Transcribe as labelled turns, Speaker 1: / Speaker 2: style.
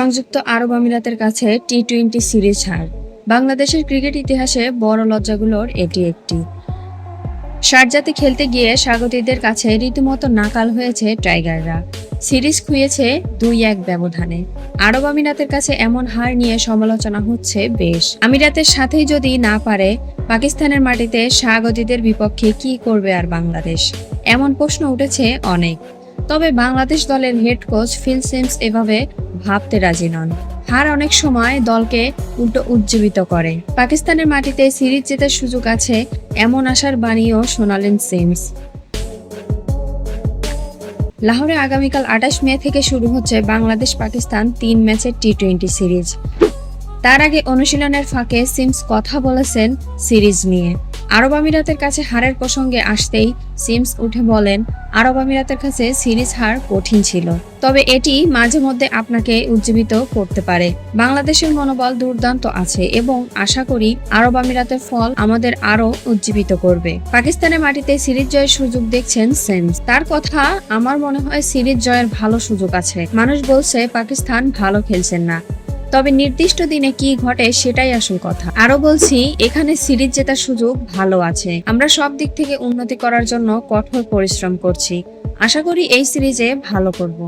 Speaker 1: সংযুক্ত আরব আমিরাতের কাছে টি-20 সিরিজ হার। বাংলাদেশের ক্রিকেট ইতিহাসে বড় লজ্জাগুলোর এটি একটি। শারজাতে খেলতে গিয়ে স্বাগতিকদের কাছে রীতিমতো নাকাল হয়েছে টাইগাররা। সিরিজ খুইয়েছে 2-1 ব্যবধানে। আরব আমিরাতের কাছে এমন হার নিয়ে সমালোচনা হচ্ছে বেশ। আমিরাতের সাথেই যদি না পারে, পাকিস্তানের মাটিতে স্বাগতিকদের বিপক্ষে কি করবে আর বাংলাদেশ? এমন প্রশ্ন উঠেছে অনেক। তবে বাংলাদেশ দলের হেড কোচ ফিল সিমস এভাবে ভাবতে রাজি নন। হার অনেক সময় দলকে উল্টো উজ্জীবিত করে। পাকিস্তানের মাটিতে সিরিজ জেতার সুযোগ আছে এমন আশার বাণীও শোনালেন সিমস। লাহোরে আগামীকাল 28 মে থেকে শুরু হচ্ছে বাংলাদেশ পাকিস্তান 3 ম্যাচের টি-20 সিরিজ। তার আগে অনুশীলনের ফাঁকে সিমস কথা বলেছেন সিরিজ নিয়ে। আরব আমিরাতের কাছে হারের প্রসঙ্গে আসতেই সিমস উঠে বলেন, আরব আমিরাতের কাছে সিরিজ হার কঠিন ছিল, তবে এটি মাঝে মধ্যে আপনাকে উজ্জীবিত করতে পারে। বাংলাদেশের মনোবল দুর্দান্ত আছে এবং আশা করি আরব আমিরাতের ফল আমাদের আরও উজ্জীবিত করবে। পাকিস্তানের মাটিতে সিরিজ জয়ের সুযোগ দেখছেন সিমস। তার কথা, আমার মনে হয় সিরিজ জয়ের ভালো সুযোগ আছে। মানুষ বলছে পাকিস্তান ভালো খেলছেন না, তবে নির্দিষ্ট দিনে কি ঘটে সেটাই আসল কথা। আরো বলছি, এখানে সিরিজ জেতার সুযোগ ভালো আছে। আমরা সব দিক থেকে উন্নতি করার জন্য কঠোর পরিশ্রম করছি। আশা করি এই সিরিজে ভালো করব।